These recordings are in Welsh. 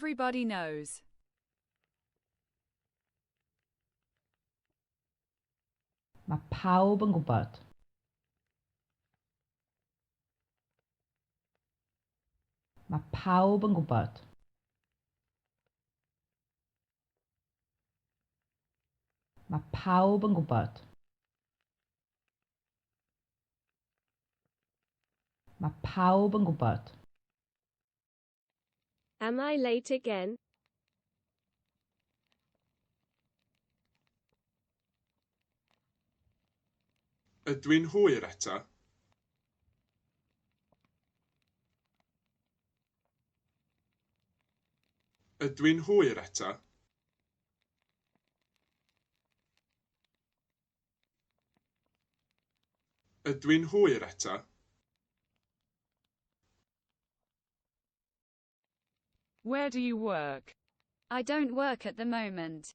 Everybody knows. Mae pawb yn gwybod. Mae pawb yn gwybod. Mae pawb yn gwybod. Mae pawb yn gwybod. Am I late again? Ydw i'n hwyr eto? Ydw i'n hwyr eto? Ydw i'n hwyr eto? Where do you work? I don't work at the moment.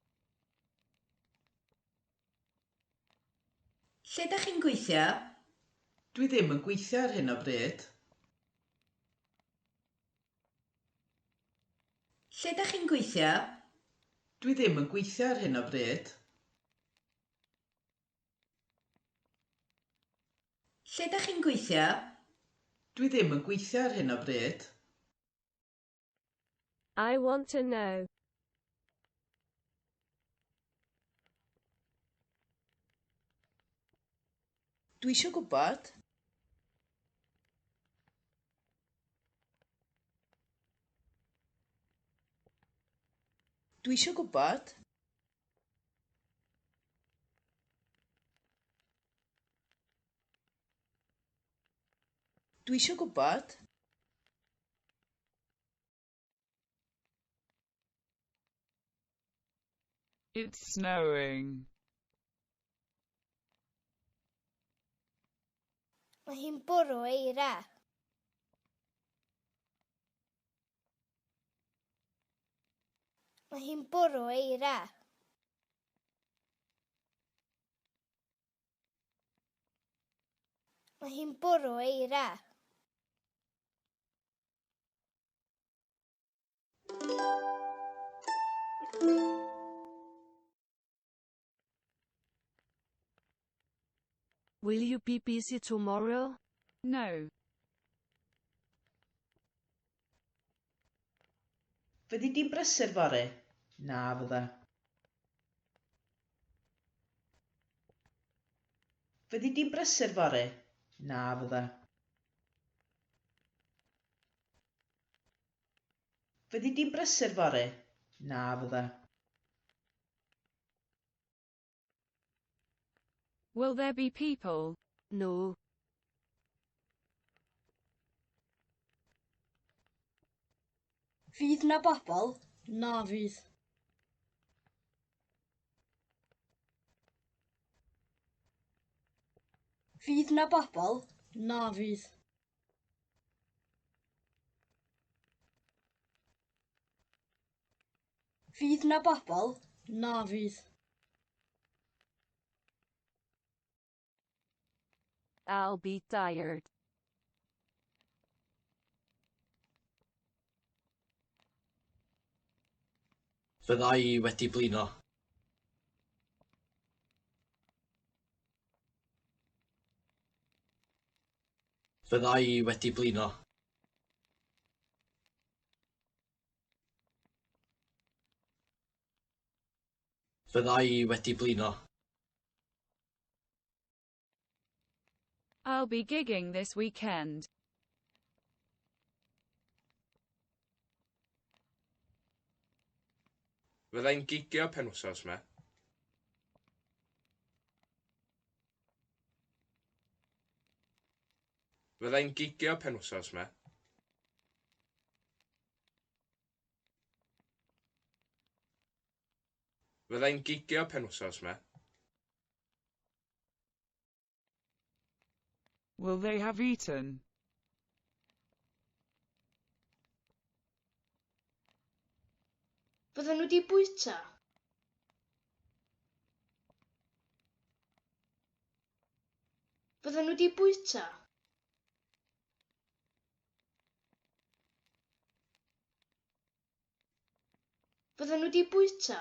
Lle ydych chi'n gweithio? Dwi ddim yn gweithio ar hyn o bryd. Lle ydych chi'n gweithio? Dwi ddim yn gweithio ar hyn o bryd. Lle ydych chi'n gweithio? Dwi ddim yn gweithio ar hyn o bryd. I want to know. Dwi eisiau gwybod. Dwi eisiau gwybod. Dwi eisiau gwybod. It's snowing. Mae hi'n bwrw eira. Mae hi'n bwrw eira. Mae hi'n bwrw eira. Will you be busy tomorrow? No. Fyddi di'n brysur fory? Na fydda. Fyddi di'n brysur fory? Na fydda. Fyddi di'n brysur fory? Na fydda. Will there be people? No. Fydd na bobl? Na fydd. Fydd na bobl? Na fydd. Fydd na bobl? Na fydd. I'll be tired. Fydda I wedi blino. Fydda I wedi blino. Fydda I wedi blino. I'll be gigging this weekend. Fyddai'n gigio penwythnos yma. Fyddai'n gigio penwythnos yma. Fyddai'n gigio penwythnos yma. Will they have eaten? Bydden nhw wedi bwyta? Bydden nhw wedi bwyta? Fydden nhw 'di bwyta?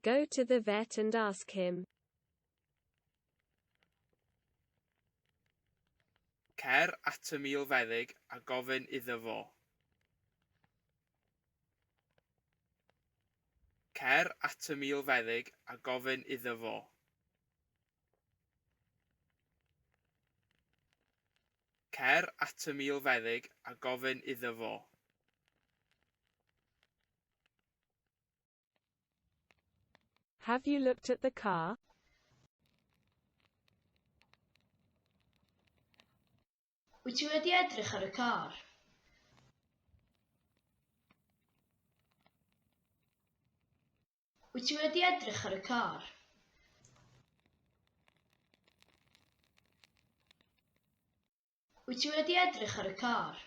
Go to the vet and ask him. Cer at y milfeddyg a gofyn iddo fo. Cer at y milfeddyg a gofyn iddo fo. Cer at y milfeddyg a gofyn iddo fo. Have you looked at the car? Wyt ti wedi edrych ar y car? Wyt ti wedi edrych ar y car? Wyt ti wedi edrych ar y car?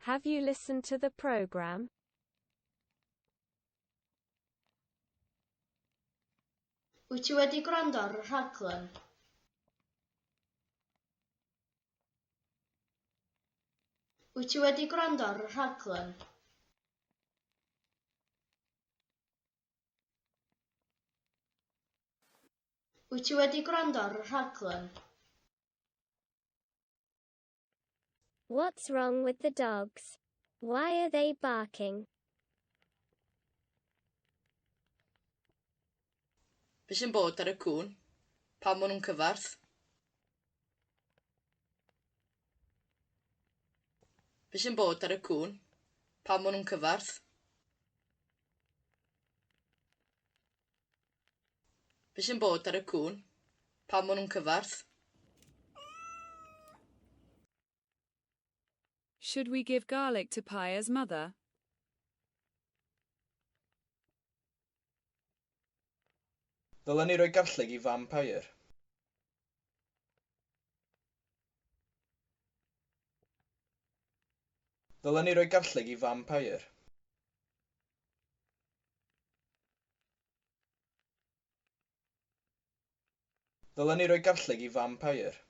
Have you listened to the program? Wyt ti wedi gwrando ar y rhaglen? Wyt ti wedi gwrando ar y rhaglen? Wyt ti wedi gwrando ar y rhaglen? What's wrong with the dogs? Why are they barking? Be sy'n bod ar y cwn? Pam maen nhw'n cyfarth? Be sy'n bod ar y cwn? Pam maen nhw'n cyfarth? Be sy'n bod ar y cwn? Pam maen nhw'n cyfarth? Should we give garlic to Paya's mother? Ddylen ni roi garlleg i fam Pair. Ddylen ni roi garlleg i fam Pair. Ddylen ni roi garlleg i fam Pair.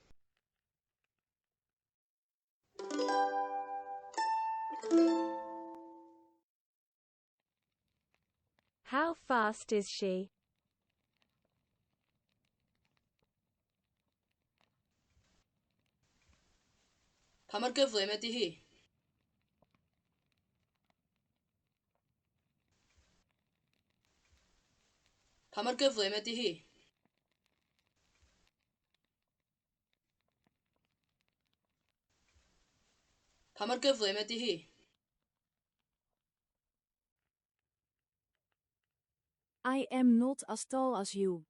How fast is she? Pa mor gyflym ydy hi? Pa mor gyflym ydy hi? Pa mor gyflym ydy hi? I am not as tall as you.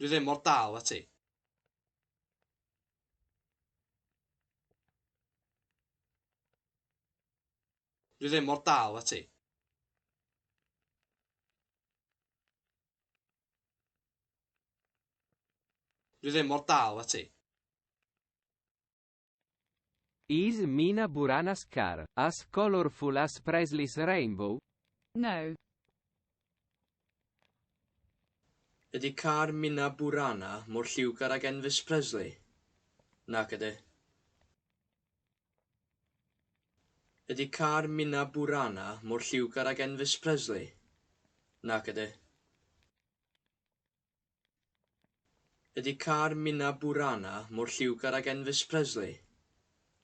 Dwi ddim mor dal â ti. Dwi ddim mor dal â ti. Dwi ddim mor dal â ti. Is Mina Burana's car as colorful as Presley's rainbow? No. Ydy car Mina Burana mor lliwgar ag Elvis Presley? Nac ydy. Ydy car Mina Burana mor lliwgar ag Elvis Presley? Nac ydy. Ydy car Mina Burana mor lliwgar ag Elvis Presley?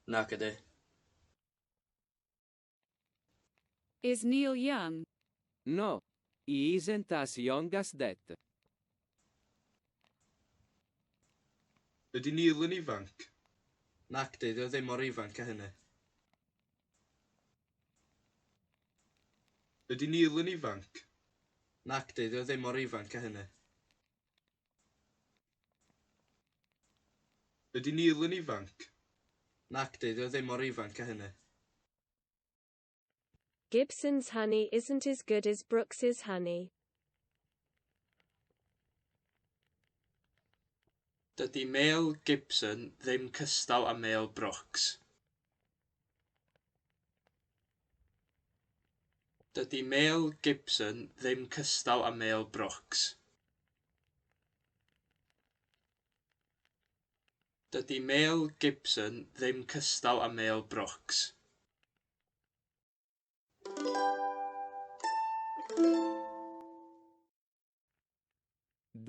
Nac ydy. Is Neil young? No. He isn't as young as that. Ydy Neil yn ifanc? Nac dy, dio ddim mor ifanc a hynny. Ydy Neil yn ifanc? Nac dy, dio ddim mor ifanc a hynny. Ydy Neil yn ifanc? Nac dy, dio ddim mor ifanc a hynny. Gibson's honey isn't as good as Brooks's honey. Dydy Mel Gibson ddim cystal â Mel Brooks. Dydy Mel Gibson ddim cystal â Mel Brooks. Dydy Mel Gibson ddim cystal â Mel Brooks.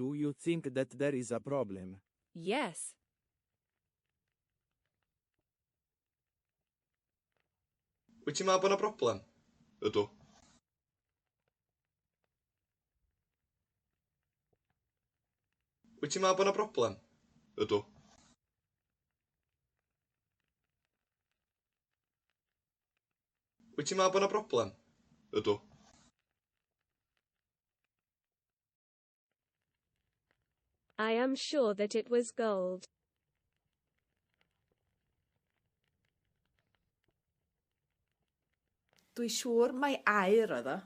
Do you think that there is a problem? Yes. Wyt ti'n meddwl bod yna broblem? Ydw. Wyt ti'n meddwl bod yna broblem? Ydw. Wyt ti'n meddwl bod yna broblem? Ydw. I am sure that it was gold. Dwi siŵr mai aur oedd o.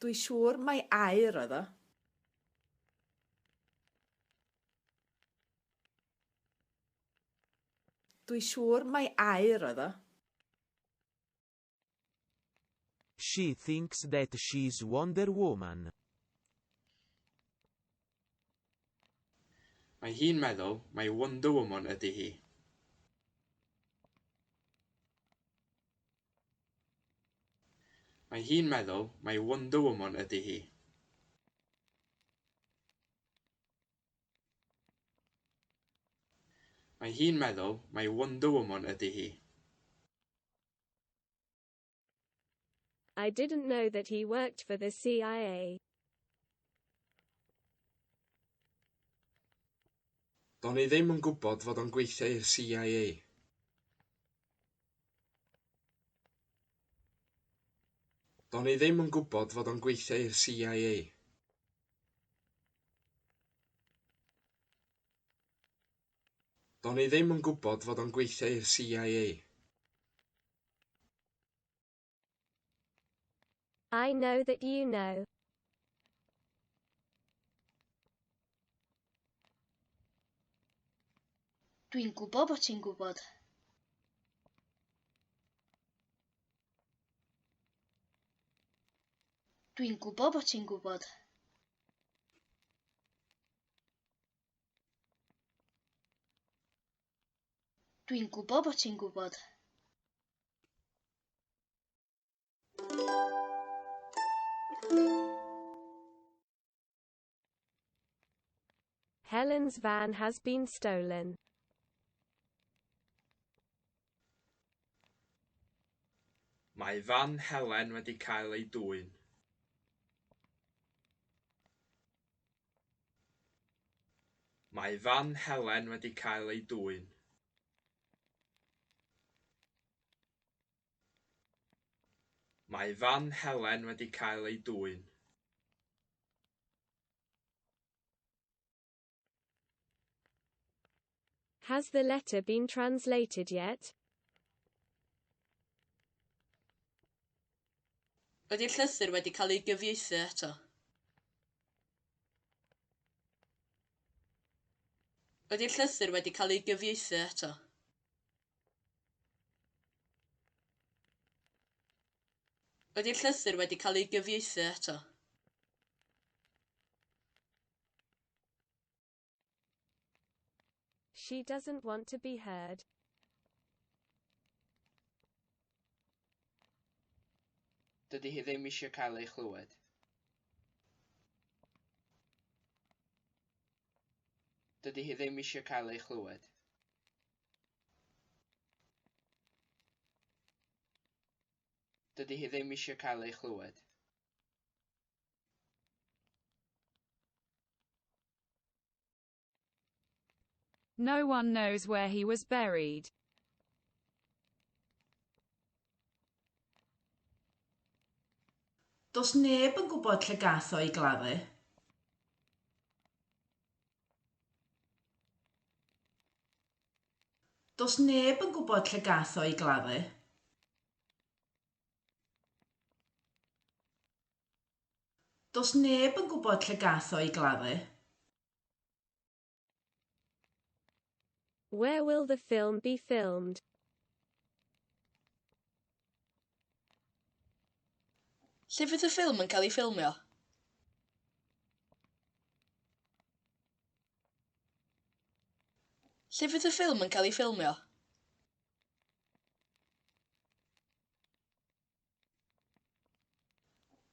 Dwi siŵr mai aur oedd o. Dwi siŵr mai aur oedd o. She thinks that she's Wonder Woman. Mae hi'n meddwl mai Wonder Woman ydy hi. Mae hi'n meddwl mai Wonder Woman ydy hi. Mae hi'n meddwl mai Wonder Woman ydy hi. I didn't know that he worked for the CIA. Do'n i ddim yn gwybod fod o'n gweithio i'r CIA. Do'n i ddim yn gwybod fod o'n gweithio i'r CIA. Do'n i ddim yn gwybod fod o'n gweithio i'r CIA. I know that you know. Dwi'n gwybod bod ti'n gwybod. Dwi'n gwybod bod ti'n gwybod. Dwi'n gwybod bod ti'n gwybod. Helen's van has been stolen. Mae fan Helen wedi cael ei dwyn. Mae fan Helen wedi cael ei dwyn. Mae fan Helen wedi cael ei dwyn. Has the letter been translated yet? Ydy'r llythyr wedi cael ei gyfieithu eto? Ydy'r llythyr wedi cael ei gyfieithu eto? Ydy'r llythyr wedi cael ei gyfieithu eto? She doesn't want to be heard. Dydy hi ddim eisiau cael ei chlywed. Dydy hi ddim eisiau cael ei chlywed. Dydy hi ddim eisiau cael ei chlywed. No one knows where he was buried. Does neb yn gwybod lle gath o ei gladdu. Does neb yn gwybod lle gath o ei gladdu. Does neb yn gwybod lle gath o i gladdu. Where will the film be filmed? Lle fydd y ffilm yn cael ei ffilmio? Lle fydd y ffilm yn cael ei ffilmio?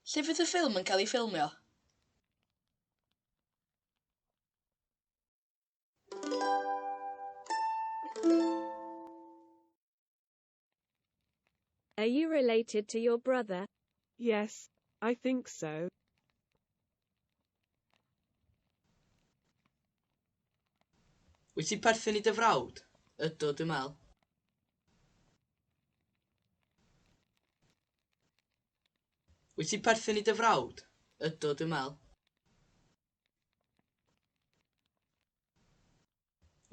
Lle fydd y ffilm yn cael ei ffilmio? Are you related to your brother? Yes, I think so. Wyt ti perthyn i dy frawd? Ydw, dwi'n meddwl. Wyt ti perthyn i dy frawd? Ydw, dwi'n meddwl.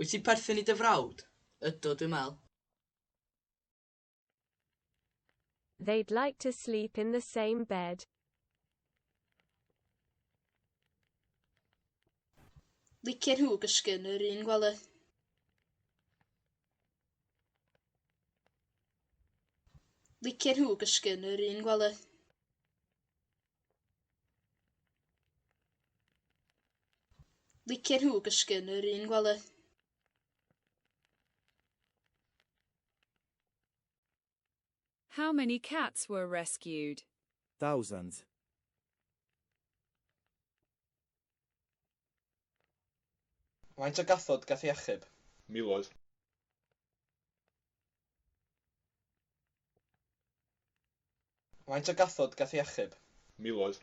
Wyt ti perthyn i dy frawd? Ydw, dwi'n meddwl. They'd like to sleep in the same bed. Licio nhw gysgu yn yr un gwely. Licio nhw gysgu yn yr un gwely. Licio nhw gysgu yn yr un gwely. How many cats were rescued? Thousands. Faint o gathod gath ei achub? Miloedd. Faint o gathod gath ei achub? Miloedd.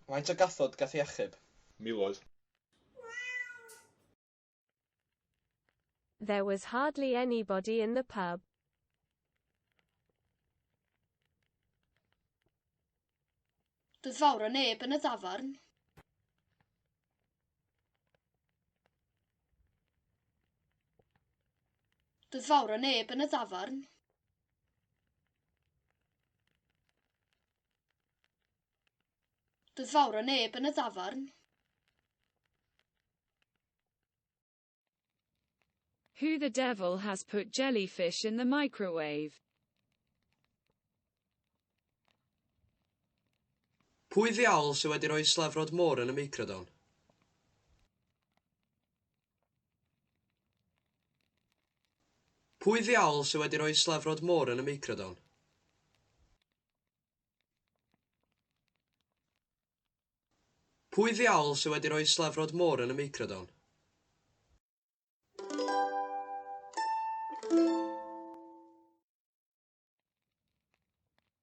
Faint o gathod gath ei achub? Miloedd. There was hardly anybody in the pub. Doedd fawr o neb yn y dafarn. Doedd fawr o neb yn y dafarn. Doedd fawr o neb yn y dafarn. Who the devil has put jellyfish in the microwave? Pwy ddiawl sydd wedi rhoi slefrod môr yn y microdon? Pwy ddiawl sydd wedi rhoi slefrod môr yn y microdon? Pwy ddiawl sydd wedi rhoi slefrod môr yn y microdon?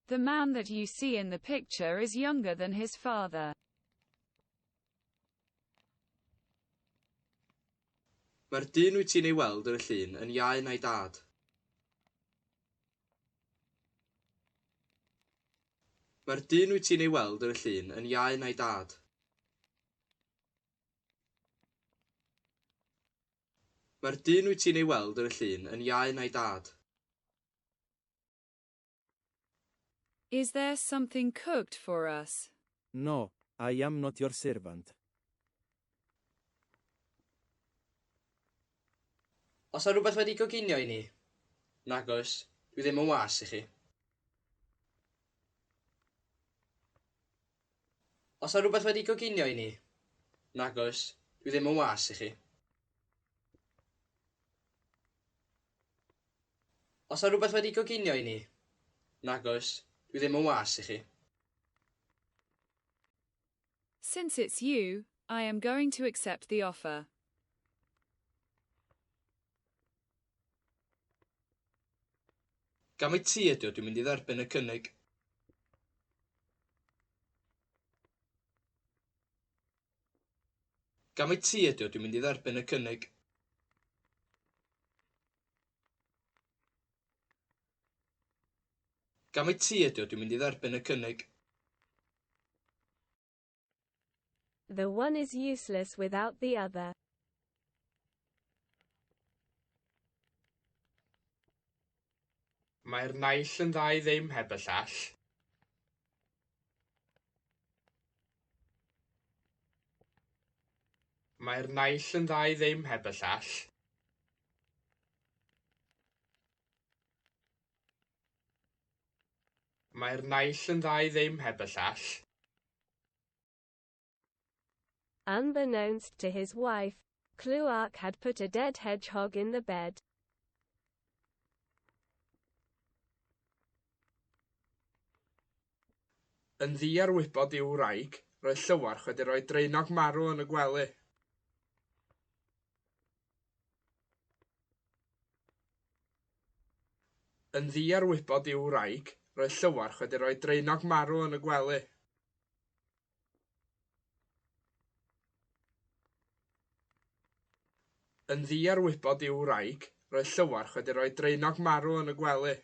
The man that you see in the picture is younger than his father. Mae'r dyn wyt ti'n ei weld yn y llun yn iau na'i dad. Mae'r dyn wyt ti'n ei weld yn y llun yn iau na'i dad. Mae'r dyn wyt ti'n ei weld yn y llun yn iau na'i dad. Is there something cooked for us? No, I am not your servant. Os yw rhywbeth wedi goginio i ni? Nag oes, dwi ddim yn was i chi. Os yw rhywbeth wedi goginio i ni? Nag oes, dwi ddim yn was i chi. Os yw rhywbeth wedi goginio i ni? Nag oes, dwi ddim yn was i chi. Since it's you, I am going to accept the offer. Gam ei ti ydy o dwi'n mynd i dderbyn y cynnig. Gam ei ti ydy o dwi'n mynd i dderbyn y cynnig. Gam ei ti ydy o dwi'n mynd i dderbyn y cynnig. The one is useless without the other. Mae'r naill yn dda i ddim heb y llall. Mae'r naill yn dda i ddim heb y llall. Mae'r naill yn dda i ddim heb y llall. Unbeknownst to his wife, Clark had put a dead hedgehog in the bed. Yn ddi ar wybod i'w wraig, roedd Llywarch wedi rhoi draenog marw yn y gwely. Yn ddi ar wybod i'w wraig, roedd Llywarch wedi rhoi draenog marw yn y gwely. Yn ddi ar wybod i'w wraig, roedd Llywarch wedi rhoi draenog marw yn y gwely.